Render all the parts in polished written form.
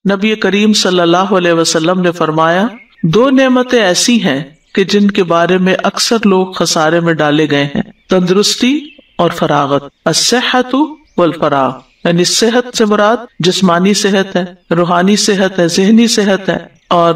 نبی کریم صلی اللہ علیہ وسلم نے فرمایا، دو نعمتیں ایسی ہیں کہ جن کے بارے میں اکثر لوگ خسارے میں ڈالے گئے ہیں، تندرستی اور فراغت، الصحۃ والفراغ، یعنی صحت سے مراد جسمانی صحت ہے، روحانی صحت ہے، ذہنی صحت ہے، اور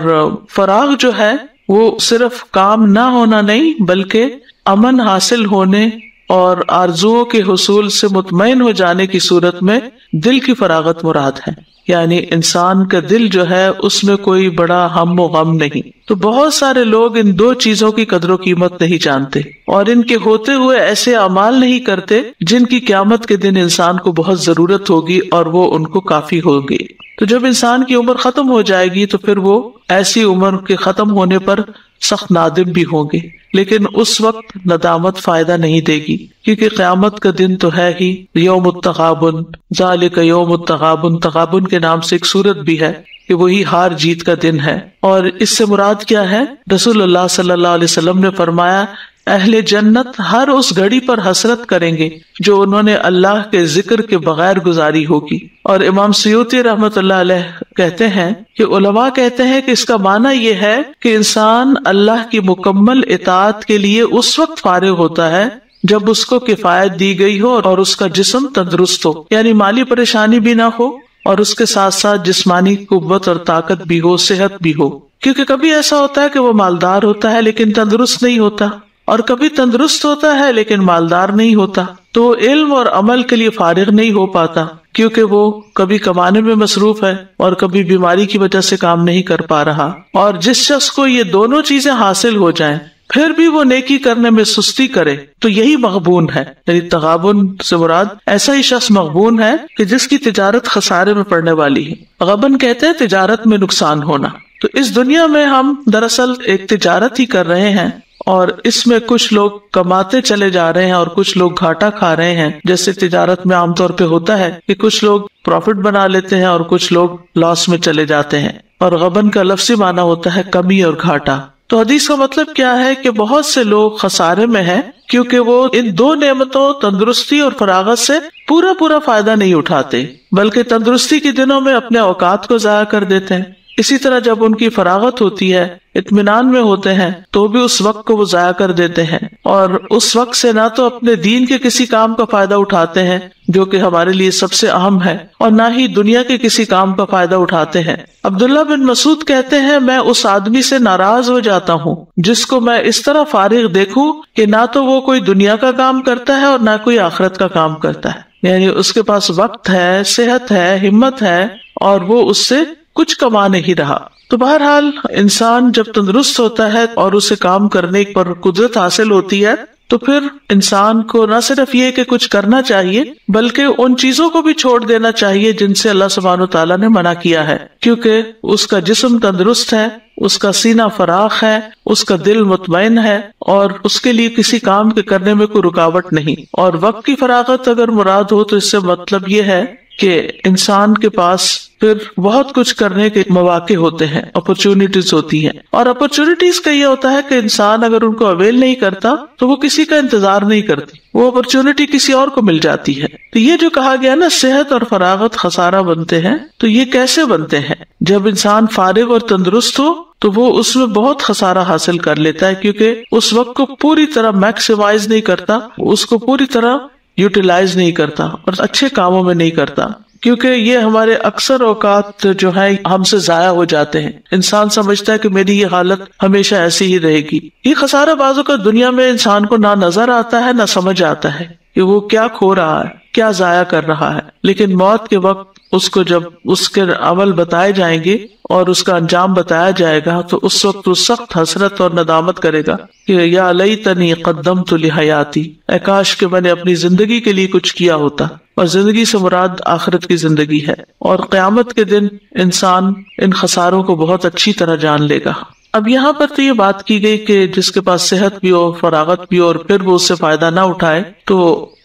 فراغ جو ہے وہ صرف کام نہ ہونا نہیں بلکہ امن حاصل ہونے اور آرزوؤں کے حصول سے مطمئن ہو جانے کی صورت میں دل کی فراغت مراد ہے، یعنی انسان کا دل جو ہے اس میں کوئی بڑا ہم و غم نہیں۔ تو بہت سارے لوگ ان دو چیزوں کی قدر و قیمت نہیں جانتے اور ان کے ہوتے ہوئے ایسے اعمال نہیں کرتے جن کی قیامت کے دن انسان کو بہت ضرورت ہوگی اور وہ ان کو کافی ہوگی۔ تو جب انسان کی عمر ختم ہو جائے گی تو پھر وہ ایسی عمر کے ختم ہونے پر سخت نادم بھی ہوں گے، لیکن اس وقت ندامت فائدہ نہیں دے گی، کیونکہ قیامت کا دن تو ہے ہی یوم التغابن، ذالک یوم التغابن، تغابن کے نام سے ایک سورت بھی ہے کہ وہی ہار جیت کا دن ہے۔ اور اس سے مراد کیا ہے؟ رسول اللہ صلی اللہ علیہ وسلم نے فرمایا، اہل جنت ہر اس گھڑی پر حسرت کریں گے جو انہوں نے اللہ کے ذکر کے بغیر گزاری ہوگی۔ اور امام سیوطی رحمۃ اللہ علیہ کہتے ہیں کہ علماء کہتے ہیں کہ اس کا معنی یہ ہے کہ انسان اللہ کی مکمل اطاعت کے لیے اس وقت فارغ ہوتا ہے جب اس کو کفایت دی گئی ہو اور اس کا جسم تندرست ہو، یعنی مالی پریشانی بھی نہ ہو اور اس کے ساتھ ساتھ جسمانی قوت اور طاقت بھی ہو، صحت بھی ہو۔ کیونکہ کبھی ایسا ہوتا ہے کہ وہ مالدار ہوتا ہے لیکن تندرست نہیں ہوتا، اور کبھی تندرست ہوتا ہے لیکن مالدار نہیں ہوتا، تو وہ علم اور عمل کے لیے فارغ نہیں ہو پاتا، کیونکہ وہ کبھی کمانے میں مصروف ہے اور کبھی بیماری کی وجہ سے کام نہیں کر پا رہا۔ اور جس شخص کو یہ دونوں چیزیں حاصل ہو جائیں پھر بھی وہ نیکی کرنے میں سستی کرے تو یہی مغبون ہے، یعنی تغابن سے مراد ایسا ہی شخص مغبون ہے کہ جس کی تجارت خسارے میں پڑنے والی ہے۔ غبن کہتے ہیں تجارت میں نقصان ہونا۔ تو اس دنیا میں ہم دراصل ایک تجارت ہی کر رہے ہیں اور اس میں کچھ لوگ کماتے چلے جا رہے ہیں اور کچھ لوگ گھاٹا کھا رہے ہیں، جیسے تجارت میں عام طور پہ ہوتا ہے کہ کچھ لوگ پروفٹ بنا لیتے ہیں اور کچھ لوگ لاس میں چلے جاتے ہیں۔ اور غبن کا لفظی معنی ہوتا ہے کمی اور گھاٹا۔ تو حدیث کا مطلب کیا ہے کہ بہت سے لوگ خسارے میں ہیں کیونکہ وہ ان دو نعمتوں تندرستی اور فراغت سے پورا فائدہ نہیں اٹھاتے، بلکہ تندرستی کے دنوں میں اپنے اوقات کو ضائع کر دیتے ہیں۔ اسی طرح جب ان کی فراغت ہوتی ہے، اطمینان میں ہوتے ہیں، تو بھی اس وقت کو وہ ضائع کر دیتے ہیں اور اس وقت سے نہ تو اپنے دین کے کسی کام کا فائدہ اٹھاتے ہیں جو کہ ہمارے لیے سب سے اہم ہے، اور نہ ہی دنیا کے کسی کام کا فائدہ اٹھاتے ہیں۔ عبداللہ بن مسعود کہتے ہیں، میں اس آدمی سے ناراض ہو جاتا ہوں جس کو میں اس طرح فارغ دیکھوں کہ نہ تو وہ کوئی دنیا کا کام کرتا ہے اور نہ کوئی آخرت کا کام کرتا ہے، یعنی اس کے پاس وقت ہے، صحت ہے، ہمت ہے، اور وہ اس سے کچھ کما نہیں رہا۔ تو بہرحال انسان جب تندرست ہوتا ہے اور اسے کام کرنے پر قدرت حاصل ہوتی ہے تو پھر انسان کو نہ صرف یہ کہ کچھ کرنا چاہیے بلکہ ان چیزوں کو بھی چھوڑ دینا چاہیے جن سے اللہ سبحانہ وتعالیٰ نے منع کیا ہے، کیونکہ اس کا جسم تندرست ہے، اس کا سینہ فراخ ہے، اس کا دل مطمئن ہے اور اس کے لیے کسی کام کے کرنے میں کوئی رکاوٹ نہیں۔ اور وقت کی فراغت اگر مراد ہو تو اس سے مطلب یہ ہے کہ انسان کے پاس پھر بہت کچھ کرنے کے مواقع ہوتے ہیں، اپرچونٹیز ہوتی ہیں، اور اپرچونٹیز کا یہ ہوتا ہے کہ انسان اگر ان کو اویل نہیں کرتا تو وہ کسی کا انتظار نہیں کرتی، وہ اپرچونٹی کسی اور کو مل جاتی ہے۔ تو یہ جو کہا گیا نا صحت اور فراغت خسارہ بنتے ہیں، تو یہ کیسے بنتے ہیں؟ جب انسان فارغ اور تندرست ہو تو وہ اس میں بہت خسارہ حاصل کر لیتا ہے، کیونکہ اس وقت کو پوری طرح میکسیمائز نہیں کرتا، اس کو پوری طرح یوٹیلائز نہیں کرتا اور اچھے کاموں میں نہیں کرتا، کیونکہ یہ ہمارے اکثر اوقات جو ہے ہم سے ضائع ہو جاتے ہیں۔ انسان سمجھتا ہے کہ میری یہ حالت ہمیشہ ایسی ہی رہے گی۔ یہ خسارہ بازوں کا دنیا میں انسان کو نہ نظر آتا ہے نہ سمجھ آتا ہے کہ وہ کیا کھو رہا ہے، کیا ضائع کر رہا ہے، لیکن موت کے وقت اس کو جب اس کے عمل بتائے جائیں گے اور اس کا انجام بتایا جائے گا تو اس وقت وہ سخت حسرت اور ندامت کرے گا کہ یا لیتنی قدمت لحیاتی، اے کاش کہ میں نے اپنی زندگی کے لیے کچھ کیا ہوتا۔ اور زندگی سے مراد آخرت کی زندگی ہے، اور قیامت کے دن انسان ان خساروں کو بہت اچھی طرح جان لے گا۔ اب یہاں پر تو یہ بات کی گئی کہ جس کے پاس صحت بھی ہو، فراغت بھی ہو، اور پھر وہ اس سے فائدہ نہ اٹھائے تو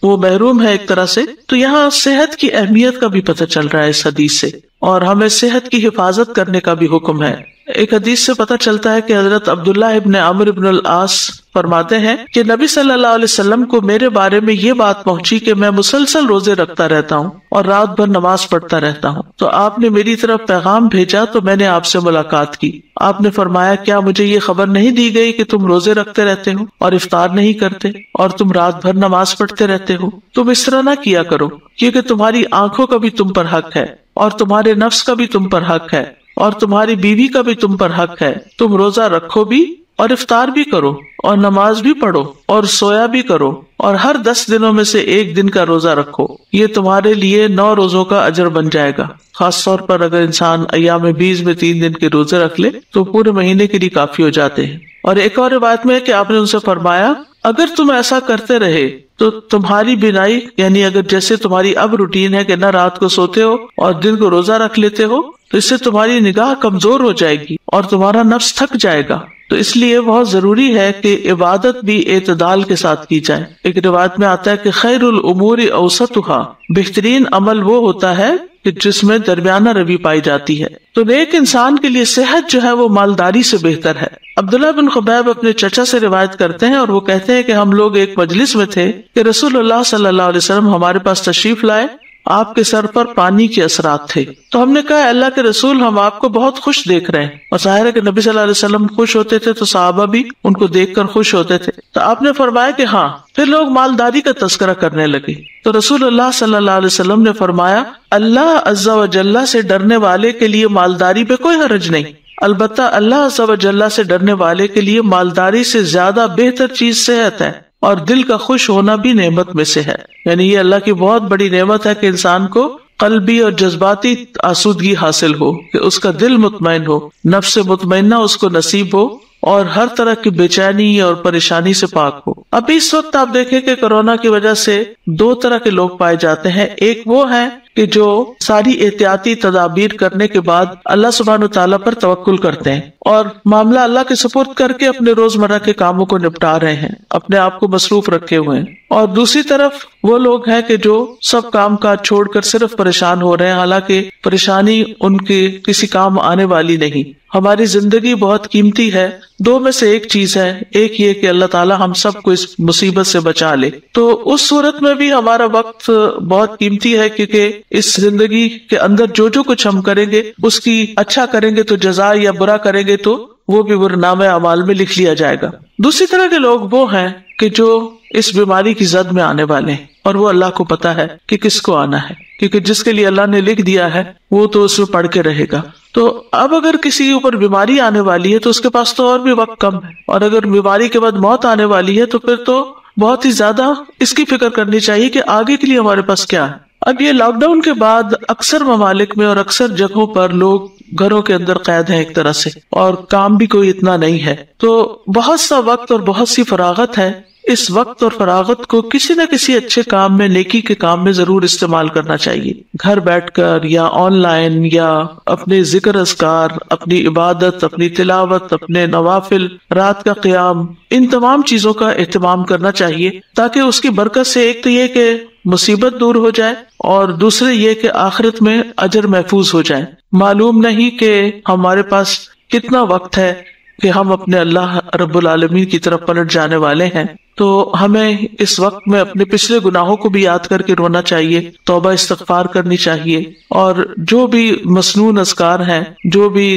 وہ محروم ہے ایک طرح سے۔ تو یہاں صحت کی اہمیت کا بھی پتہ چل رہا ہے اس حدیث سے، اور ہمیں صحت کی حفاظت کرنے کا بھی حکم ہے۔ ایک حدیث سے پتہ چلتا ہے کہ حضرت عبداللہ ابن عمرو ابن العاص فرماتے ہیں کہ نبی صلی اللہ علیہ وسلم کو میرے بارے میں یہ بات پہنچی کہ میں مسلسل روزے رکھتا رہتا ہوں اور رات بھر نماز پڑھتا رہتا ہوں، تو آپ نے میری طرف پیغام بھیجا تو میں نے آپ سے ملاقات کی۔ آپ نے فرمایا کیا مجھے یہ خبر نہیں دی گئی کہ تم روزے رکھتے رہتے ہو اور افطار نہیں کرتے اور تم رات بھر نماز پڑھتے رہتے ہو؟ تم اس طرح نہ کیا کرو، کیونکہ تمہاری آنکھوں کا بھی تم پر حق ہے اور تمہارے نفس کا بھی تم پر حق ہے اور تمہاری بیوی کا بھی تم پر حق ہے۔ تم روزہ رکھو بھی اور افطار بھی کرو اور نماز بھی پڑھو اور سویا بھی کرو اور ہر 10 دنوں میں سے ایک دن کا روزہ رکھو، یہ تمہارے لیے 9 روزوں کا اجر بن جائے گا۔ خاص طور پر اگر انسان ایام 20 میں 3 دن کے روزے رکھ لے تو پورے مہینے کے لیے کافی ہو جاتے ہیں۔ اور ایک اور روایت میں ہے کہ آپ نے ان سے فرمایا اگر تم ایسا کرتے رہے تو تمہاری بینائی، یعنی اگر جیسے تمہاری اب روٹین ہے کہ نہ رات کو سوتے ہو اور دن کو روزہ رکھ لیتے ہو، تو اس سے تمہاری نگاہ کمزور ہو جائے گی اور تمہارا نفس تھک جائے گا۔ تو اس لیے بہت ضروری ہے کہ عبادت بھی اعتدال کے ساتھ کی جائے۔ ایک روایت میں آتا ہے کہ خیر الامور اوسطها، بہترین عمل وہ ہوتا ہے کہ جس میں درمیانہ روی پائی جاتی ہے۔ تو نیک انسان کے لیے صحت جو ہے وہ مالداری سے بہتر ہے۔ عبداللہ بن خبیب اپنے چچا سے روایت کرتے ہیں اور وہ کہتے ہیں کہ ہم لوگ ایک مجلس میں تھے کہ رسول اللہ صلی اللہ علیہ وسلم ہمارے پاس تشریف لائے، آپ کے سر پر پانی کے اثرات تھے، تو ہم نے کہا اللہ کے رسول ہم آپ کو بہت خوش دیکھ رہے ہیں، اور ظاہر ہے کہ نبی صلی اللہ علیہ وسلم خوش ہوتے تھے تو صحابہ بھی ان کو دیکھ کر خوش ہوتے تھے۔ تو آپ نے فرمایا کہ ہاں۔ پھر لوگ مالداری کا تذکرہ کرنے لگے تو رسول اللہ صلی اللہ علیہ وسلم نے فرمایا اللہ عز و جل سے ڈرنے والے کے لیے مالداری پہ کوئی حرج نہیں، البتہ اللہ عز و جل سے ڈرنے والے کے لیے مالداری سے زیادہ بہتر چیز صحت ہے، اور دل کا خوش ہونا بھی نعمت میں سے ہے۔ یعنی یہ اللہ کی بہت بڑی نعمت ہے کہ انسان کو قلبی اور جذباتی آسودگی حاصل ہو، کہ اس کا دل مطمئن ہو، نفس مطمئنہ اس کو نصیب ہو اور ہر طرح کی بے چینی اور پریشانی سے پاک ہو۔ اب اس وقت آپ دیکھیں کہ کورونا کی وجہ سے 2 طرح کے لوگ پائے جاتے ہیں۔ ایک وہ ہے کہ جو ساری احتیاطی تدابیر کرنے کے بعد اللہ سبحانہ تعالیٰ پر توکل کرتے ہیں اور معاملہ اللہ کے سپرد کر کے اپنے روزمرہ کے کاموں کو نپٹا رہے ہیں، اپنے آپ کو مصروف رکھے ہوئے ہیں۔ اور دوسری طرف وہ لوگ ہیں کہ جو سب کام کاج چھوڑ کر صرف پریشان ہو رہے ہیں، حالانکہ پریشانی ان کے کسی کام آنے والی نہیں۔ ہماری زندگی بہت قیمتی ہے، 2 میں سے ایک چیز ہے، ایک یہ کہ اللہ تعالیٰ ہم سب کو اس مصیبت سے بچا لے۔ تو اس صورت میں بھی ہمارا وقت بہت قیمتی ہے، کیونکہ اس زندگی کے اندر جو کچھ ہم کریں گے اس کی اچھا کریں گے تو جزا، یا برا کریں گے تو وہ بھی نامہ اعمال میں لکھ لیا جائے گا۔ دوسری طرح کے لوگ وہ ہیں کہ جو اس بیماری کی زد میں آنے والے ہیں اور وہ اللہ کو پتا ہے کہ کس کو آنا ہے، کیونکہ جس کے لیے اللہ نے لکھ دیا ہے وہ تو اس میں پڑھ کے رہے گا۔ تو اب اگر کسی کے اوپر بیماری آنے والی ہے تو اس کے پاس تو اور بھی وقت کم ہے، اور اگر بیماری کے بعد موت آنے والی ہے تو پھر تو بہت ہی زیادہ اس کی فکر کرنی چاہیے کہ آگے کے لیے ہمارے پاس کیا ہے۔ اب یہ لاک ڈاؤن کے بعد اکثر ممالک میں اور اکثر جگہوں پر لوگ گھروں کے اندر قید ہیں ایک طرح سے، اور کام بھی کوئی اتنا نہیں ہے، تو بہت سا وقت اور بہت سی فراغت ہے۔ اس وقت اور فراغت کو کسی نہ کسی اچھے کام میں، نیکی کے کام میں ضرور استعمال کرنا چاہیے، گھر بیٹھ کر یا آن لائن، یا اپنے ذکر اذکار، اپنی عبادت، اپنی تلاوت، اپنے نوافل، رات کا قیام، ان تمام چیزوں کا اہتمام کرنا چاہیے، تاکہ اس کی برکت سے ایک تو یہ کہ مصیبت دور ہو جائے، اور دوسرے یہ کہ آخرت میں اجر محفوظ ہو جائے۔ معلوم نہیں کہ ہمارے پاس کتنا وقت ہے کہ ہم اپنے اللہ رب العالمین کی طرف پلٹ جانے والے ہیں، تو ہمیں اس وقت میں اپنے پچھلے گناہوں کو بھی یاد کر کے رونا چاہیے، توبہ استغفار کرنی چاہیے، اور جو بھی مسنون اذکار ہیں، جو بھی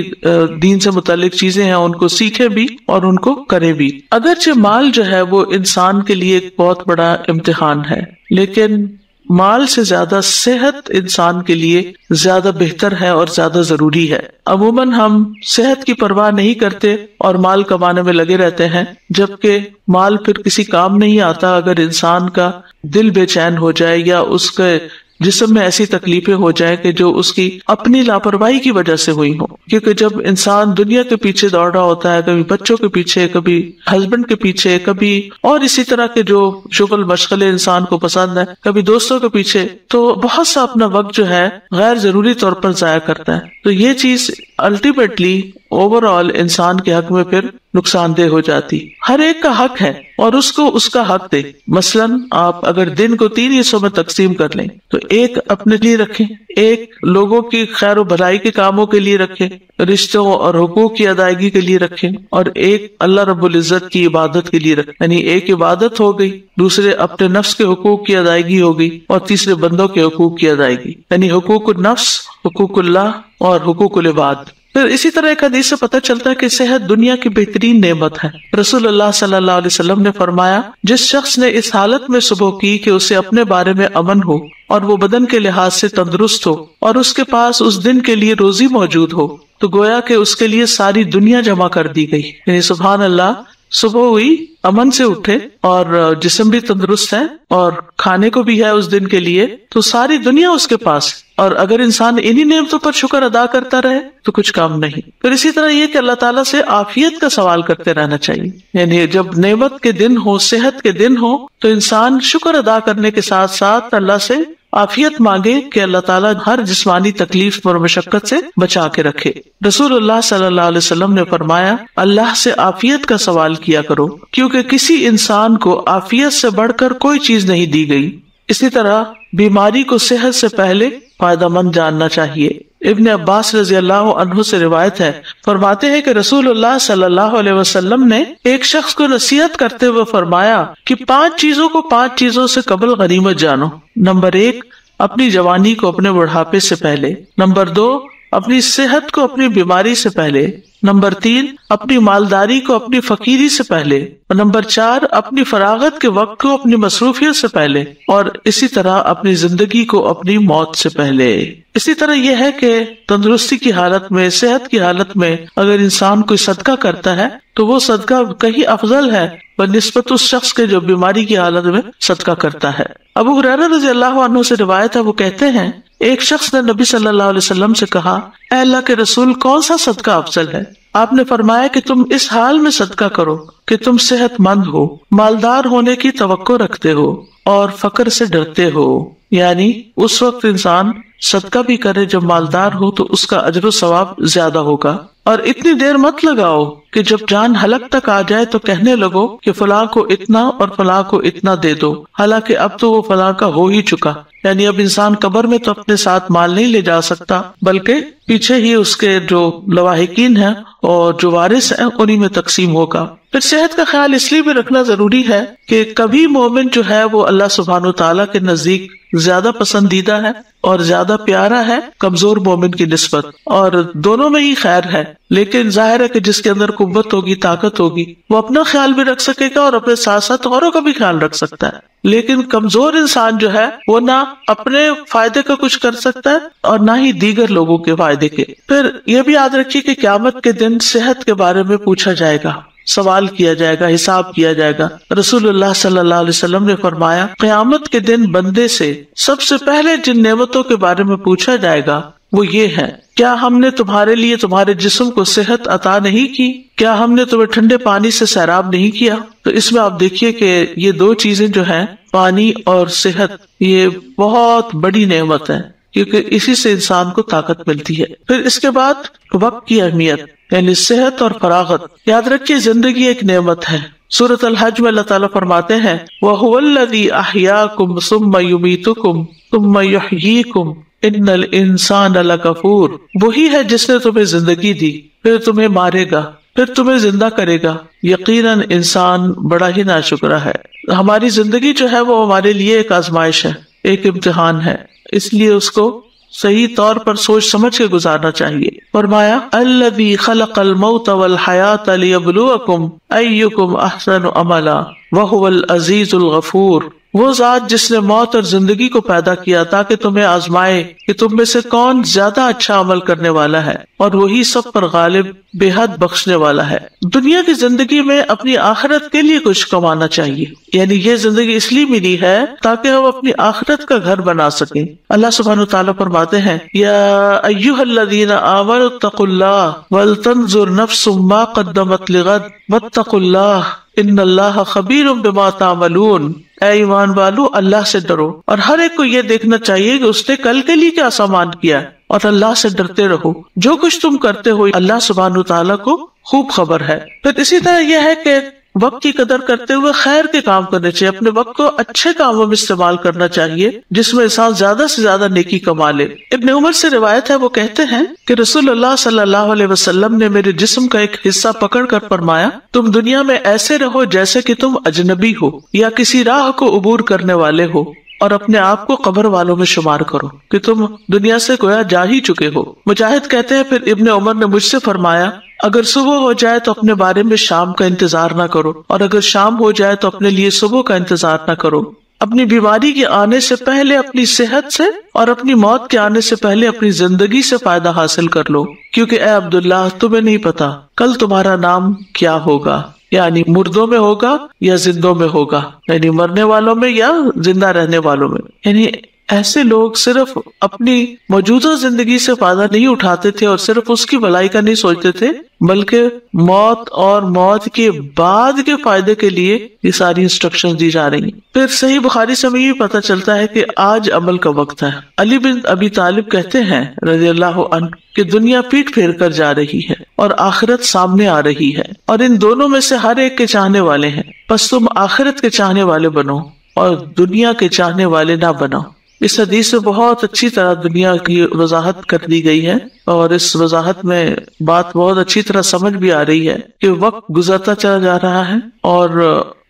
دین سے متعلق چیزیں ہیں، ان کو سیکھیں بھی اور ان کو کریں بھی۔ اگرچہ مال جو ہے وہ انسان کے لیے ایک بہت بڑا امتحان ہے، لیکن مال سے زیادہ صحت انسان کے لیے زیادہ بہتر ہے اور زیادہ ضروری ہے۔ عموماً ہم صحت کی پرواہ نہیں کرتے اور مال کمانے میں لگے رہتے ہیں، جبکہ مال پھر کسی کام نہیں آتا اگر انسان کا دل بے چین ہو جائے یا اس کے جسم میں ایسی تکلیفیں ہو جائیں کہ جو اس کی اپنی لاپرواہی کی وجہ سے ہوئی ہوں۔ کیونکہ جب انسان دنیا کے پیچھے دوڑ رہا ہوتا ہے، کبھی بچوں کے پیچھے، کبھی ہسبینڈ کے پیچھے، کبھی اور اسی طرح کے جو شغل مشغلے انسان کو پسند ہے، کبھی دوستوں کے پیچھے، تو بہت سا اپنا وقت جو ہے غیر ضروری طور پر ضائع کرتا ہے۔ تو یہ چیز الٹیمیٹلی اوور آل انسان کے حق میں پھر نقصان دہ ہو جاتی. ہر ایک کا حق ہے اور اس کو اس کا حق دے. مثلاً آپ اگر دن کو 3 حصوں میں تقسیم کر لیں تو ایک اپنے لیے رکھیں, ایک لوگوں کی خیر و بھلائی کے کاموں کے لیے رکھیں, رشتوں اور حقوق کی ادائیگی کے لیے رکھیں, اور ایک اللہ رب العزت کی عبادت کے لیے رکھیں. یعنی ایک عبادت ہو گئی, دوسرے اپنے نفس کے حقوق کی ادائیگی ہو گئی, اور تیسرے بندوں کے حقوق کی ادائیگی, یعنی حقوق النفس, حقوق اللہ اور حقوق العباد. پھر اسی طرح ایک حدیث سے پتہ چلتا ہے کہ صحت دنیا کی بہترین نعمت ہے. رسول اللہ صلی اللہ علیہ وسلم نے فرمایا, جس شخص نے اس حالت میں صبح کی کہ اسے اپنے بارے میں امن ہو اور وہ بدن کے لحاظ سے تندرست ہو اور اس کے پاس اس دن کے لیے روزی موجود ہو, تو گویا کہ اس کے لیے ساری دنیا جمع کر دی گئی. یعنی سبحان اللہ, صبح ہوئی, امن سے اٹھے اور جسم بھی تندرست ہے اور کھانے کو بھی ہے اس دن کے لیے, تو ساری دنیا اس کے پاس. اور اگر انسان انہی نعمتوں پر شکر ادا کرتا رہے تو کچھ کام نہیں. پھر اسی طرح یہ کہ اللہ تعالیٰ سے عافیت کا سوال کرتے رہنا چاہیے. یعنی جب نعمت کے دن ہو, صحت کے دن ہو, تو انسان شکر ادا کرنے کے ساتھ ساتھ اللہ سے عافیت مانگے کہ اللہ تعالیٰ ہر جسمانی تکلیف اور مشقت سے بچا کے رکھے. رسول اللہ صلی اللہ علیہ وسلم نے فرمایا, اللہ سے عافیت کا سوال کیا کرو, کیونکہ کسی انسان کو عافیت سے بڑھ کر کوئی چیز نہیں دی گئی. اسی طرح بیماری کو صحت سے پہلے فائدہ مند جاننا چاہیے. ابن عباس رضی اللہ عنہ سے روایت ہے, فرماتے ہیں کہ رسول اللہ صلی اللہ علیہ وسلم نے ایک شخص کو نصیحت کرتے ہوئے فرمایا کہ 5 چیزوں کو 5 چیزوں سے قبل غنیمت جانو. نمبر 1, اپنی جوانی کو اپنے بڑھاپے سے پہلے. نمبر 2, اپنی صحت کو اپنی بیماری سے پہلے. نمبر 3, اپنی مالداری کو اپنی فقیری سے پہلے. اور نمبر 4, اپنی فراغت کے وقت کو اپنی مصروفیت سے پہلے. اور اسی طرح اپنی زندگی کو اپنی موت سے پہلے. اسی طرح یہ ہے کہ تندرستی کی حالت میں, صحت کی حالت میں اگر انسان کوئی صدقہ کرتا ہے تو وہ صدقہ کہیں افضل ہے بنسبت اس شخص کے جو بیماری کی حالت میں صدقہ کرتا ہے. ابو ہریرہ رضی اللہ عنہ سے روایت ہے, وہ کہتے ہیں, ایک شخص نے نبی صلی اللہ علیہ وسلم سے کہا, اے اللہ کے رسول, کون سا صدقہ افضل ہے؟ آپ نے فرمایا کہ تم اس حال میں صدقہ کرو کہ تم صحت مند ہو, مالدار ہونے کی توقع رکھتے ہو اور فقر سے ڈرتے ہو. یعنی اس وقت انسان صدقہ بھی کرے جب مالدار ہو تو اس کا اجر و ثواب زیادہ ہوگا. اور اتنی دیر مت لگاؤ کہ جب جان حلق تک آ جائے تو کہنے لگو کہ فلاں کو اتنا اور فلاں کو اتنا دے دو, حالانکہ اب تو وہ فلاں کا ہو ہی چکا. یعنی اب انسان قبر میں تو اپنے ساتھ مال نہیں لے جا سکتا, بلکہ پیچھے ہی اس کے جو لواحقین ہیں اور جو وارث ہیں انہی میں تقسیم ہوگا. پھر صحت کا خیال اس لیے بھی رکھنا ضروری ہے کہ کبھی مومن جو ہے وہ اللہ سبحانہ وتعالیٰ کے نزدیک زیادہ پسندیدہ ہے اور زیادہ پیارا ہے کمزور مومن کی نسبت, اور دونوں میں ہی خیر ہے. لیکن ظاہر ہے کہ جس کے اندر قوت ہوگی, طاقت ہوگی, وہ اپنا خیال بھی رکھ سکے گا اور اپنے ساتھ ساتھ اوروں کا بھی خیال رکھ سکتا ہے. لیکن کمزور انسان جو ہے وہ نہ اپنے فائدے کا کچھ کر سکتا ہے اور نہ ہی دیگر لوگوں کے فائدے کے. پھر یہ بھی یاد رکھیے کہ قیامت کے دن صحت کے بارے میں پوچھا جائے گا, سوال کیا جائے گا, حساب کیا جائے گا. رسول اللہ صلی اللہ علیہ وسلم نے فرمایا, قیامت کے دن بندے سے سب سے پہلے جن نعمتوں کے بارے میں پوچھا جائے گا وہ یہ ہے, کیا ہم نے تمہارے لیے تمہارے جسم کو صحت عطا نہیں کی؟ کیا ہم نے تمہیں ٹھنڈے پانی سے سیراب نہیں کیا؟ تو اس میں آپ دیکھیے کہ یہ 2 چیزیں جو ہیں, پانی اور صحت, یہ بہت بڑی نعمت ہے کیونکہ اسی سے انسان کو طاقت ملتی ہے. پھر اس کے بعد وقت کی اہمیت, یعنی صحت اور فراغت. یاد رکھیے زندگی ایک نعمت ہے. سورۃ الحج میں اللہ تعالیٰ فرماتے ہیں, وَهُوَ الَّذِي أَحْيَاكُمْ ثُمَّ يُمِيتُكُمْ ثُمَّ يُحْيِيكُمْ إِنَّ الْإِنسَانَ لَكَفُورٌ. وہی ہے جس نے تمہیں زندگی دی, پھر تمہیں مارے گا, پھر تمہیں زندہ کرے گا. یقیناً انسان بڑا ہی ناشکرا ہے. ہماری زندگی جو ہے وہ ہمارے لیے ایک آزمائش ہے, ایک امتحان ہے, اس لیے اس کو صحیح طور پر سوچ سمجھ کے گزارنا چاہیے. فرمایا, الذی خلق الموت والحیاۃ لیبلوکم ایکم احسن عملا وہو العزیز الغفور. وہ ذات جس نے موت اور زندگی کو پیدا کیا تاکہ تمہیں آزمائے کہ تم میں سے کون زیادہ اچھا عمل کرنے والا ہے, اور وہی سب پر غالب, بے حد بخشنے والا ہے. دنیا کی زندگی میں اپنی آخرت کے لیے کچھ کمانا چاہیے. یعنی یہ زندگی اس لیے ملی ہے تاکہ ہم اپنی آخرت کا گھر بنا سکیں. اللہ سبحانہ وتعالیٰ فرماتے ہیں, یا ایھا الذین آمنوا اتقوا اللہ ولتنظر نفس ما قدمت لغد واتقوا اللہ ان اللہ خبیر بما تعملون. اے ایمان والو, اللہ سے ڈرو اور ہر ایک کو یہ دیکھنا چاہیے کہ اس نے کل کے لیے کیا سامان کیا ہے, اور اللہ سے ڈرتے رہو، جو کچھ تم کرتے ہو اللہ سبحانہ تعالیٰ کو خوب خبر ہے۔ پھر اسی طرح یہ ہے کہ وقت کی قدر کرتے ہوئے خیر کے کام کرنے چاہیے، اپنے وقت کو اچھے کاموں میں استعمال کرنا چاہیے جس میں انسان زیادہ سے زیادہ نیکی کما لے۔ ابن عمر سے روایت ہے، وہ کہتے ہیں کہ رسول اللہ صلی اللہ علیہ وسلم نے میرے جسم کا ایک حصہ پکڑ کر فرمایا، تم دنیا میں ایسے رہو جیسے کہ تم اجنبی ہو یا کسی راہ کو عبور کرنے والے ہو، اور اپنے آپ کو قبر والوں میں شمار کرو کہ تم دنیا سے گویا جا ہی چکے ہو۔ مجاہد کہتے ہیں پھر ابن عمر نے مجھ سے فرمایا، اگر صبح ہو جائے تو اپنے بارے میں شام کا انتظار نہ کرو، اور اگر شام ہو جائے تو اپنے لیے صبح کا انتظار نہ کرو۔ اپنی بیماری کے آنے سے پہلے اپنی صحت سے اور اپنی موت کے آنے سے پہلے اپنی زندگی سے فائدہ حاصل کر لو، کیونکہ اے عبداللہ تمہیں نہیں پتا کل تمہارا نام کیا ہوگا، یعنی مردوں میں ہوگا یا زندوں میں ہوگا، یعنی مرنے والوں میں یا زندہ رہنے والوں میں۔ یعنی ایسے لوگ صرف اپنی موجودہ زندگی سے فائدہ نہیں اٹھاتے تھے اور صرف اس کی بھلائی کا نہیں سوچتے تھے، بلکہ موت اور موت کے بعد کے فائدے کے لیے یہ ساری انسٹرکشن دی جا رہی ہیں۔ پھر صحیح بخاری سے ہمیں یہ پتہ چلتا ہے کہ آج عمل کا وقت ہے۔ علی بن ابی طالب کہتے ہیں رضی اللہ عنہ کہ دنیا پیٹ پھیر کر جا رہی ہے اور آخرت سامنے آ رہی ہے، اور ان دونوں میں سے ہر ایک کے چاہنے والے ہیں، بس تم آخرت کے چاہنے والے بنو اور دنیا کے چاہنے والے نہ بنو۔ اس حدیث سے بہت اچھی طرح دنیا کی وضاحت کر دی گئی ہے، اور اس وضاحت میں بات بہت اچھی طرح سمجھ بھی آ رہی ہے کہ وقت گزرتا چلا جا رہا ہے، اور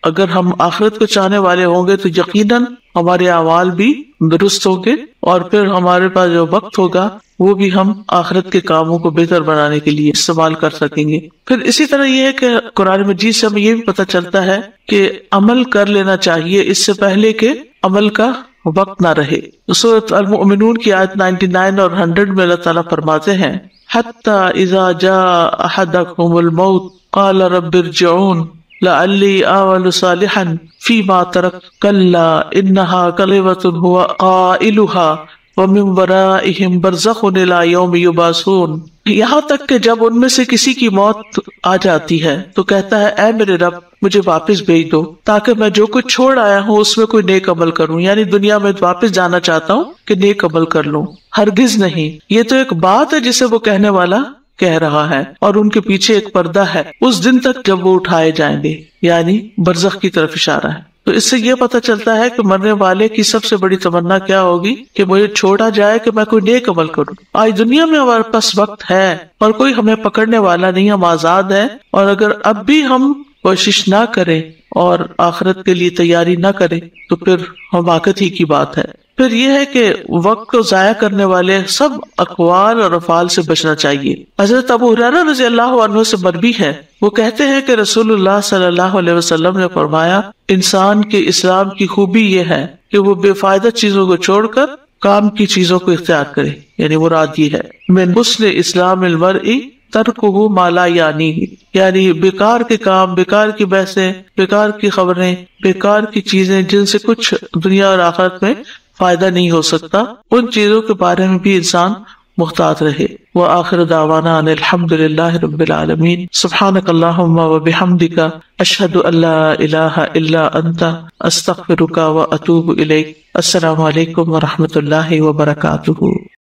اگر ہم آخرت کو چاہنے والے ہوں گے تو یقیناً ہمارے اعمال بھی درست ہوں گے، اور پھر ہمارے پاس جو وقت ہوگا وہ بھی ہم آخرت کے کاموں کو بہتر بنانے کے لیے استعمال کر سکیں گے۔ پھر اسی طرح یہ ہے کہ قرآن مجید سے ہمیں یہ بھی پتہ چلتا ہے کہ عمل کر لینا چاہیے اس سے پہلے کہ عمل کا وقت نہ رہے۔ سورۃ المؤمنون کی آیت 99 اور 100 میں اللہ تعالیٰ فرماتے ہیں، حَتَّى إِذَا جَاءَ أَحَدَكُمُ الْمَوْتُ قَالَ رَبِّ ارْجِعُونِ لَعَلِّي أَعْمَلُ صَالِحًا فِيمَا تَرَكْتُ كَلَّا إِنَّهَا كَلِمَةٌ هُوَ قَائِلُهَا وَمِن وَرَائِهِمْ بَرْزَخٌ إِلَى يَوْمِ يُبْعَثُونَ۔ یہاں تک کہ جب ان میں سے کسی کی موت آ جاتی ہے تو کہتا ہے، اے میرے رب مجھے واپس بھیج دو تاکہ میں جو کچھ چھوڑ آیا ہوں اس میں کوئی نیک عمل کروں، یعنی دنیا میں واپس جانا چاہتا ہوں کہ نیک عمل کر لوں۔ ہرگز نہیں، یہ تو ایک بات ہے جسے وہ کہنے والا کہہ رہا ہے، اور ان کے پیچھے ایک پردہ ہے اس دن تک جب وہ اٹھائے جائیں گے، یعنی برزخ کی طرف اشارہ ہے۔ تو اس سے یہ پتہ چلتا ہے کہ مرنے والے کی سب سے بڑی تمنا کیا ہوگی کہ مجھے چھوڑا جائے کہ میں کوئی نیک عمل کروں۔ آج دنیا میں ہمارے پاس وقت ہے اور کوئی ہمیں پکڑنے والا نہیں، ہم آزاد ہیں، اور اگر اب بھی ہم کوشش نہ کریں اور آخرت کے لیے تیاری نہ کریں تو پھر حماقت ہی کی بات ہے۔ پھر یہ ہے کہ وقت کو ضائع کرنے والے سب اقوال اور افعال سے بچنا چاہیے۔ حضرت ابو ہریرہ رضی اللہ عنہ سے مروی ہے، وہ کہتے ہیں کہ رسول اللہ صلی اللہ علیہ وسلم نے فرمایا، انسان کے اسلام کی خوبی یہ ہے کہ وہ بے فائدہ چیزوں کو چھوڑ کر کام کی چیزوں کو اختیار کرے، یعنی مراد یہ ہے من حسن اسلام المرء ترکہ ما لا یعنیہ، یعنی بیکار کے کام، بیکار کی بحثیں، بیکار کی خبریں، بیکار کی چیزیں جن سے کچھ دنیا اور آخرت میں فائدہ نہیں ہو سکتا، ان چیزوں کے بارے میں بھی انسان محتاط رہے۔ وآخر دعوانا ان الحمد للہ رب العالمین، سبحانک اللہم وبحمدک، اشہد ان لا الہ الا انت، استغفرک واتوب الیک۔ السلام علیکم ورحمۃ اللہ وبرکاتہ۔